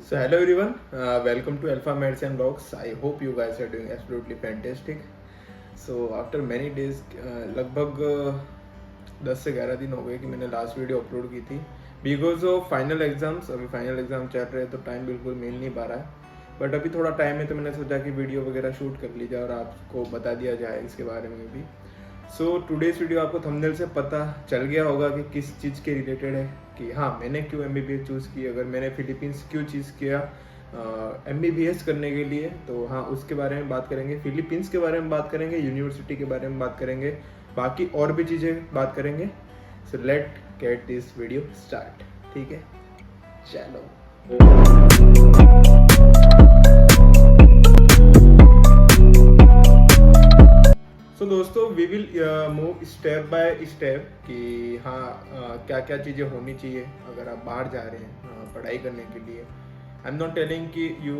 So hello everyone, welcome to Alpha Medicine Vlogs. I hope you guys are doing absolutely fantastic. So after many days, लगभग 10 से 11 दिन हो गए कि मैंने लास्ट वीडियो अपलोड की थी बिकॉज ऑफ फाइनल एग्जाम्स। अभी फाइनल एग्जाम चल रहे हैं तो टाइम बिल्कुल मिल नहीं पा रहा है, बट अभी थोड़ा टाइम है तो मैंने सोचा कि वीडियो वगैरह शूट कर ली जाए और आपको बता दिया जाए इसके बारे में भी। सो टुडेस वीडियो आपको थंबनेल से पता चल गया होगा कि किस चीज़ के रिलेटेड है, कि हाँ मैंने क्यों MBBS चूज़ की, अगर मैंने फिलीपींस क्यों चूज़ किया MBBS करने के लिए। तो हाँ उसके बारे में बात करेंगे, फिलीपींस के बारे में बात करेंगे, यूनिवर्सिटी के बारे में बात करेंगे, बाकी और भी चीज़ें बात करेंगे। So let get this video start. ठीक है, चलो। सो दोस्तों we will move step by step कि हाँ क्या क्या चीज़ें होनी चाहिए अगर आप बाहर जा रहे हैं पढ़ाई करने के लिए। आई एम नॉट टेलिंग कि you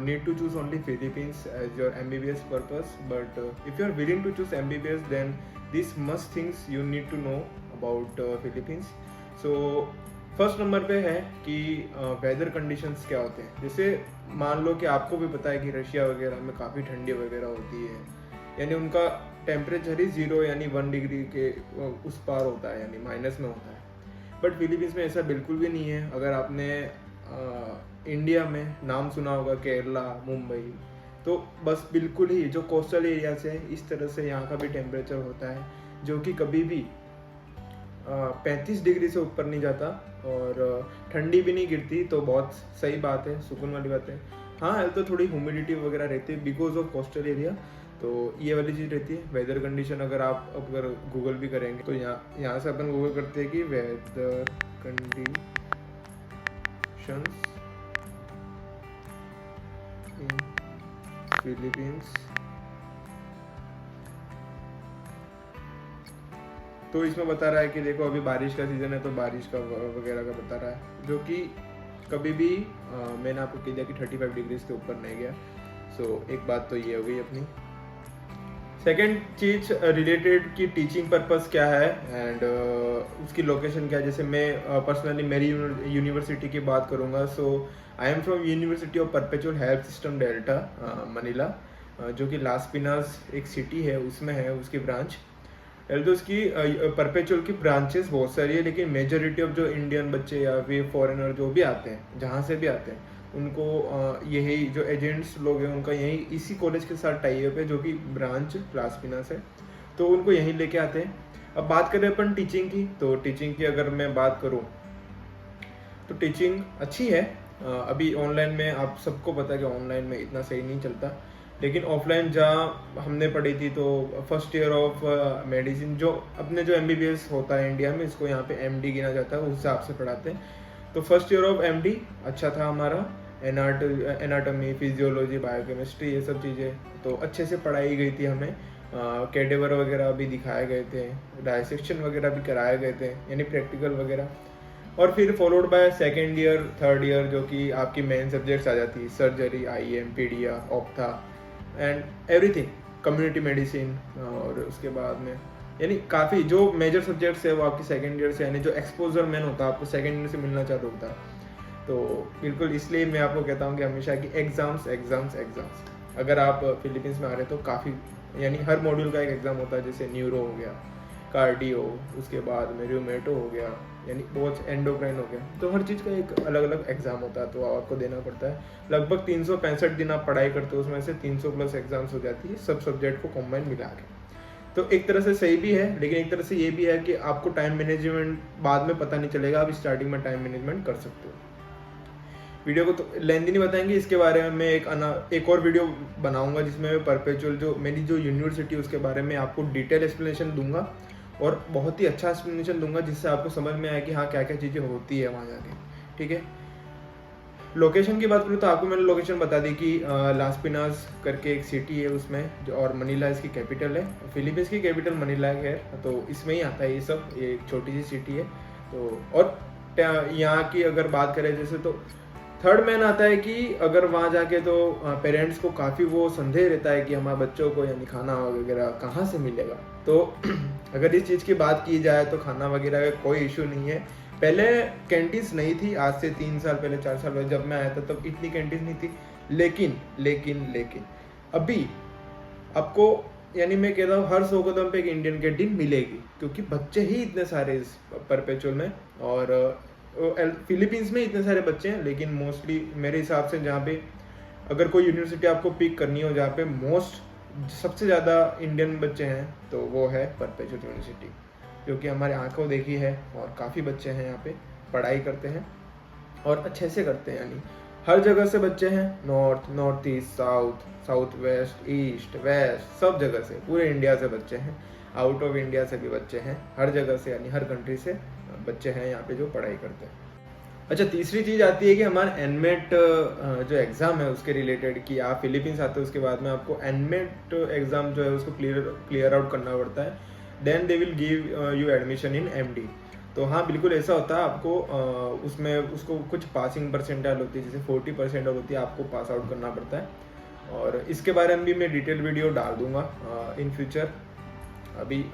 need to choose only Philippines as your MBBS purpose, but if you are willing to choose MBBS then this must things you need to know about Philippines. So first number पे है कि weather conditions क्या होते हैं। जैसे मान लो कि आपको भी पता है कि रशिया वगैरह में काफ़ी ठंडी वगैरह होती है, यानी उनका टेम्परेचर ही 0 यानी 1 डिग्री के उस पार होता है, यानी माइनस में होता है। बट फिलीपींस में ऐसा बिल्कुल भी नहीं है। अगर आपने इंडिया में नाम सुना होगा केरला, मुंबई, तो बस बिल्कुल ही जो कोस्टल एरिया से है इस तरह से यहाँ का भी टेम्परेचर होता है, जो कि कभी भी 35 डिग्री से ऊपर नहीं जाता और ठंडी भी नहीं गिरती। तो बहुत सही बात है, सुकून वाली बात है। हाँ तो थोड़ी ह्यूमिडिटी वगैरह रहती है बिकॉज ऑफ कोस्टल एरिया, तो ये वाली चीज़ रहती है। वेदर कंडीशन अगर गूगल भी करेंगे तो यहाँ से अपन गूगल करते हैं कि वेदर कंडीशंस इन फिलीपींस, तो इसमें बता रहा है कि देखो अभी बारिश का सीज़न है तो बारिश का वगैरह का बता रहा है, जो कि कभी भी मैंने आपको कह दिया कि 35 डिग्री के ऊपर नहीं गया। सो एक बात तो ये हो गई अपनी। सेकेंड चीज रिलेटेड की टीचिंग पर्पस क्या है एंड उसकी लोकेशन क्या है। जैसे मैं पर्सनली मेरी यूनिवर्सिटी की बात करूँगा। So I am from University of Perpetual Health System Dalta Manila, जो कि लास पिनास एक सिटी है उसमें है उसकी ब्रांच। तो उसकी परपेचुअल की ब्रांचेस बहुत सारी है, लेकिन मेजोरिटी ऑफ जो इंडियन बच्चे या फिर फॉरेनर जो भी आते हैं, जहाँ से भी आते हैं, उनको यही जो एजेंट्स लोग हैं उनका यही इसी कॉलेज के साथ टाई अप है, जो कि ब्रांच लास पिनास है, तो उनको यहीं लेके आते हैं। अब बात करें अपन टीचिंग की, तो टीचिंग की अगर मैं बात करूँ तो टीचिंग अच्छी है। अभी ऑनलाइन में आप सबको पता है कि ऑनलाइन में इतना सही नहीं चलता, लेकिन ऑफलाइन जहाँ हमने पढ़ी थी तो फर्स्ट ईयर ऑफ मेडिसिन जो अपने जो MBBS होता है इंडिया में, इसको यहाँ पे MD गिना जाता है, उस हिसाब से पढ़ाते हैं। तो फर्स्ट ईयर ऑफ MD अच्छा था हमारा। एनाटॉमी, फिजियोलॉजी, बायोकेमिस्ट्री, ये सब चीज़ें तो अच्छे से पढ़ाई गई थी हमें। कैडेवर वगैरह भी दिखाए गए थे, डायसेक्शन वगैरह भी कराए गए थे, यानी प्रैक्टिकल वगैरह। और फिर followed by second year, third year, जो कि आपकी मेन सब्जेक्ट्स आ जाती है, surgery, IM, pedia, ophtha and everything, community medicine. और उसके बाद में यानी काफ़ी जो मेजर सब्जेक्ट्स है वो आपकी सेकेंड ईयर से, यानी जो एक्सपोजर मेन होता है आपको सेकेंड ईयर से मिलना चालू होता है। तो बिल्कुल इसलिए मैं आपको कहता हूँ कि हमेशा कि एग्ज़ाम्स एग्ज़ाम्स एग्ज़ाम्स। अगर आप फिलीपींस में आ रहे तो काफ़ी, यानी हर मॉड्यूल का एक एग्ज़ाम होता है। जैसे न्यूरो हो गया, कार्डियो, उसके बाद में रूमेटो हो गया, यानी बहुत एंडोक्राइन हो गया, तो हर चीज़ का एक अलग अलग एग्जाम होता है, तो आपको देना पड़ता है। लगभग 365 दिन आप पढ़ाई करते हो, उसमें से 300 प्लस एग्जाम्स हो जाती है सब सब्जेक्ट को कॉम्बाइन मिला के। तो एक तरह से सही भी है, लेकिन एक तरह से ये भी है कि आपको टाइम मैनेजमेंट बाद में पता नहीं चलेगा, आप स्टार्टिंग में टाइम मैनेजमेंट कर सकते हो। वीडियो को तो लेंथी नहीं बताएंगे, इसके बारे में मैं एक और वीडियो बनाऊंगा जिसमें मैं परपेचुअल जो मेरी जो यूनिवर्सिटी उसके बारे में आपको डिटेल एक्सप्लेनेशन दूंगा और बहुत ही अच्छा एक्सप्लेनेशन दूंगा, जिससे आपको समझ में आए कि हाँ क्या क्या चीज़ें होती है वहाँ जाके। ठीक है, लोकेशन की बात करूँ तो आपको मैंने लोकेशन बता दी कि लास पिनास करके एक सिटी है उसमें जो, और मनीला इसकी कैपिटल है। फिलीपींस की कैपिटल मनीला है, तो इसमें ही आता है ये सब, ये एक छोटी सी सिटी है। तो और यहाँ की अगर बात करें जैसे, तो थर्ड मैन आता है कि अगर वहाँ जाके तो पेरेंट्स को काफ़ी वो संदेह रहता है कि हमारे बच्चों को यानी खाना वगैरह कहाँ से मिलेगा। तो अगर इस चीज़ की बात की जाए तो खाना वगैरह का कोई इशू नहीं है, पहले कैंटीन्स नहीं थी, आज से 3 साल पहले 4 साल पहले जब मैं आया था तब इतनी कैंटीन्स नहीं थी। लेकिन अभी आपको, यानी मैं कह रहा हूँ हर 100 कदम पे एक इंडियन कैंटीन मिलेगी, क्योंकि बच्चे ही इतने सारे इस परपेचुअल में, और फिलीपींस में इतने सारे बच्चे हैं। लेकिन मोस्टली मेरे हिसाब से जहाँ पे अगर कोई यूनिवर्सिटी आपको पिक करनी हो जहाँ पे सबसे ज़्यादा इंडियन बच्चे हैं तो वो है परपेचुअल यूनिवर्सिटी, जो कि हमारे आंखों देखी है, और काफ़ी बच्चे हैं यहाँ पे पढ़ाई करते हैं और अच्छे से करते हैं। यानी हर जगह से बच्चे हैं, north east, south west, east west, सब जगह से, पूरे इंडिया से बच्चे हैं, आउट ऑफ इंडिया से भी बच्चे हैं, हर जगह से, यानी हर कंट्री से बच्चे हैं यहाँ पे जो पढ़ाई करते हैं। अच्छा, तीसरी चीज़ आती है कि हमारा एनमेट जो एग्ज़ाम है उसके रिलेटेड, कि आप फिलीपींस आते हो उसके बाद में आपको एनमेट एग्ज़ाम जो है उसको क्लियर आउट करना पड़ता है, then they will give you admission in MD। तो हाँ, बिल्कुल ऐसा होता है। आपको उसमें उसको कुछ पासिंग परसेंटाइल होती है, जैसे 40% होती है, आपको पास आउट करना पड़ता है, और इसके बारे में भी मैं डिटेल वीडियो डाल दूंगा इन फ्यूचर। अभी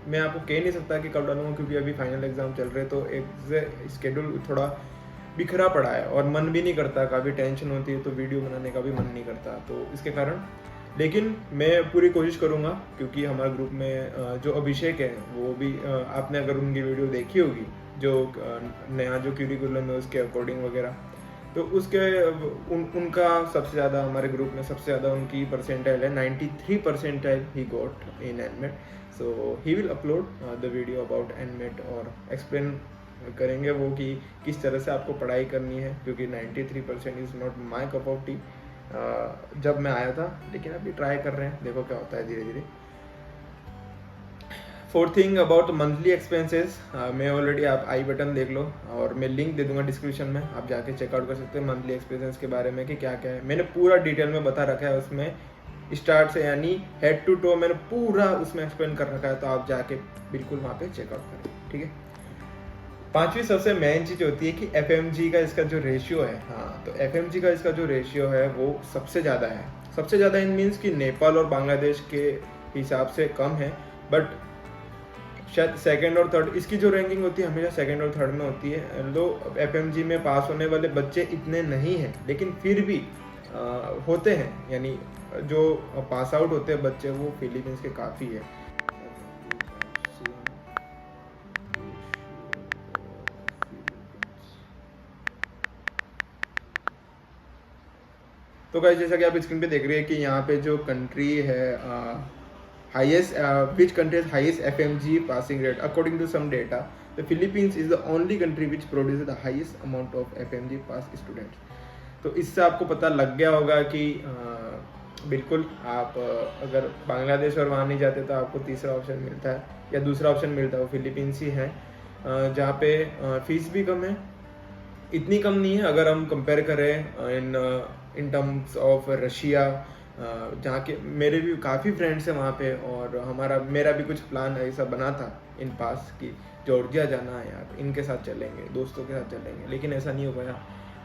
मैं आपको कह नहीं सकता कि कब डालूंगा, क्योंकि अभी फाइनल एग्जाम चल रहे, तो एक स्केड्यूल थोड़ा बिखरा पड़ा है और मन भी नहीं करता, काफ़ी टेंशन होती है तो वीडियो बनाने का भी मन नहीं करता, तो इसके कारण। लेकिन मैं पूरी कोशिश करूंगा, क्योंकि हमारे ग्रुप में जो अभिषेक है वो भी, आपने अगर उनकी वीडियो देखी होगी, जो नया जो क्यूरिकुलम है उसके अकॉर्डिंग वगैरह, तो उनका सबसे ज़्यादा, हमारे ग्रुप में सबसे ज़्यादा उनकी परसेंटाइल है 93 percentile he got in NMAT. So he will upload the video about NMAT और एक्सप्लेन करेंगे वो कि किस तरह से आपको पढ़ाई करनी है, क्योंकि 93% is not my cup of T जब मैं आया था, लेकिन अभी ट्राई कर रहे हैं, देखो क्या होता है धीरे धीरे। Fourth thing about monthly expenses, मैं ऑलरेडी, आप आई बटन देख लो और मैं लिंक दे दूंगा डिस्क्रिप्शन में, आप जाके चेकआउट कर सकते हैं मंथली एक्सपेंसेस के बारे में कि क्या क्या है। मैंने पूरा डिटेल में बता रखा है उसमें, स्टार्ट से यानी हेड टू टो मैंने पूरा उसमें एक्सप्लेन कर रखा है, तो आप जाके बिल्कुल वहाँ पे चेकआउट करें, ठीक है। पांचवी सबसे मेन चीज़ होती है कि FMG का इसका जो रेशियो है, हाँ, तो FMG का इसका जो रेशियो है वो सबसे ज़्यादा है। सबसे ज़्यादा इन मीन्स कि नेपाल और बांग्लादेश के हिसाब से कम है, बट शायद सेकंड और थर्ड, इसकी जो रैंकिंग होती है हमेशा सेकंड और थर्ड में होती है। लो FMG में पास होने वाले बच्चे इतने नहीं हैं, लेकिन फिर भी होते हैं, यानी जो पास आउट होते हैं बच्चे वो फिलीपींस के काफ़ी है। तो गाइस, जैसा कि आप स्क्रीन पे देख रहे हैं कि यहाँ पे जो कंट्री है, highest which country has highest FMG passing rate according to some data, the Philippines is the only country which produces the highest amount of FMG pass students। तो इससे आपको पता लग गया होगा कि बिल्कुल आप अगर बांग्लादेश और वहाँ नहीं जाते तो आपको तीसरा ऑप्शन मिलता है, या दूसरा ऑप्शन मिलता है, वो फिलीपींस ही है, जहाँ पे फीस भी कम है, इतनी कम नहीं है अगर हम कंपेयर करें इन टर्म्स ऑफ रशिया, जहाँ के मेरे भी काफ़ी फ्रेंड्स हैं वहाँ पे, और मेरा भी कुछ प्लान ऐसा बना था इन पास कि जॉर्जिया जाना है यार, इनके साथ चलेंगे, दोस्तों के साथ चलेंगे, लेकिन ऐसा नहीं हो पाया।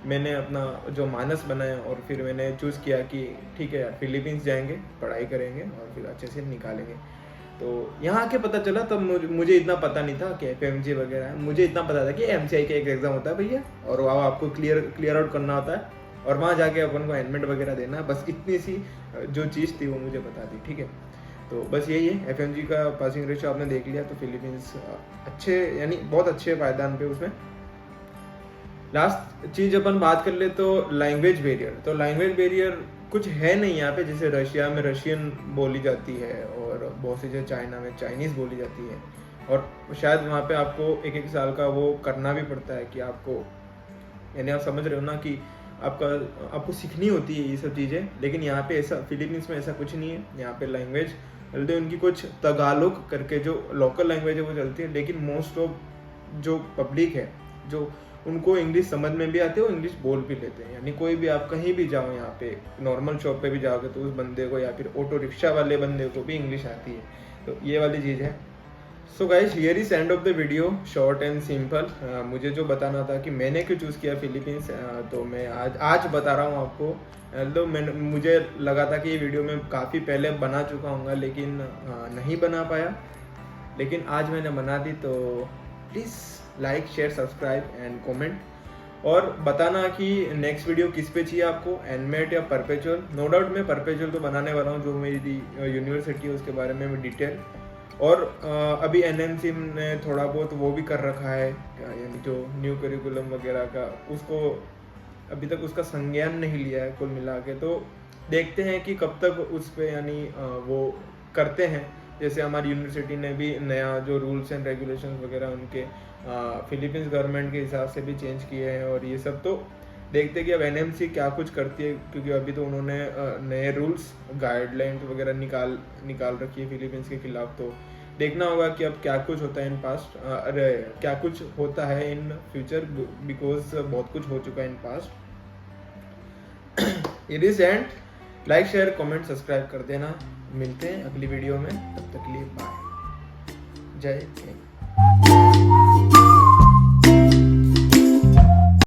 मैंने अपना जो मानस बनाया और फिर मैंने चूज़ किया कि ठीक है यार, फिलीपींस जाएंगे, पढ़ाई करेंगे और फिर अच्छे से निकालेंगे। तो यहाँ आके पता चला, तब मुझे इतना पता नहीं था कि FMG वगैरह है, मुझे इतना पता था कि MCI का एक एग्ज़ाम होता है भैया, और वहाँ आपको क्लियर आउट करना होता है, और वहाँ जाके अपन को एनमेट वगैरह देना है, बस इतनी सी जो चीज़ थी वो मुझे बता दी, ठीक है। तो बस यही है, FMG का पासिंग रेशियो आपने देख लिया, तो फिलीपींस अच्छे, यानी बहुत अच्छे पायदान पे उसमें। लास्ट चीज़ अपन बात कर ले तो लैंग्वेज बैरियर। तो लैंग्वेज बैरियर कुछ है नहीं यहाँ पे, जैसे रशिया में रशियन बोली जाती है, और बहुत सी जगह चाइना में चाइनीज़ बोली जाती है, और शायद वहाँ पे आपको एक साल का वो करना भी पड़ता है कि आपको, यानी आप समझ रहे हो ना कि आपको सीखनी होती है ये सब चीज़ें। लेकिन यहाँ पे ऐसा, फिलीपींस में ऐसा कुछ नहीं है। यहाँ पे लैंग्वेज चलते उनकी कुछ तगालोग करके जो लोकल लैंग्वेज है वो चलती है, लेकिन मोस्ट ऑफ जो पब्लिक है, जो उनको इंग्लिश समझ में भी आती है, वो इंग्लिश बोल भी लेते हैं। यानी कोई भी आप कहीं भी जाओ, यहाँ पे नॉर्मल शॉप पे भी जाओगे तो उस बंदे को, या फिर ऑटो रिक्शा वाले बंदे को भी इंग्लिश आती है, तो ये वाली चीज़ है। So guys, here is end of the video, short and simple. मुझे जो बताना था कि मैंने क्यों चूज़ किया फिलीपींस, तो मैं आज बता रहा हूँ आपको। तो मुझे लगा था कि ये वीडियो मैं काफ़ी पहले बना चुका हूँ, लेकिन नहीं बना पाया, लेकिन आज मैंने बना दी। तो please like share subscribe and comment, और बताना कि नेक्स्ट वीडियो किस पे चाहिए आपको, एनमेट या परपेचुअल। नो डाउट मैं परपेचुअल तो बनाने वाला हूँ, जो मेरी यूनिवर्सिटी है उसके बारे में मैं डिटेल, और अभी एनएमसी ने थोड़ा बहुत वो भी कर रखा है, यानी जो न्यू करिकुलम वगैरह का, उसको अभी तक उसका संज्ञान नहीं लिया है कुल मिला के। तो देखते हैं कि कब तक उस पर यानी वो करते हैं। जैसे हमारी यूनिवर्सिटी ने भी नया जो रूल्स एंड रेगुलेशंस वगैरह उनके फिलीपींस गवर्नमेंट के हिसाब से भी चेंज किए हैं, और ये सब तो देखते हैं कि अब एनएमसी क्या कुछ करती है, क्योंकि अभी तो उन्होंने नए रूल्स गाइडलाइंस वगैरह निकाल रखी है फिलीपींस के खिलाफ। तो देखना होगा कि अब क्या कुछ होता है इन पास्ट, अरे क्या कुछ होता है इन फ्यूचर, बिकॉज बहुत कुछ हो चुका है in past. It is and, like share comment subscribe कर देना। मिलते हैं अगली वीडियो में, तब तक के लिए बाय, जय हिंद।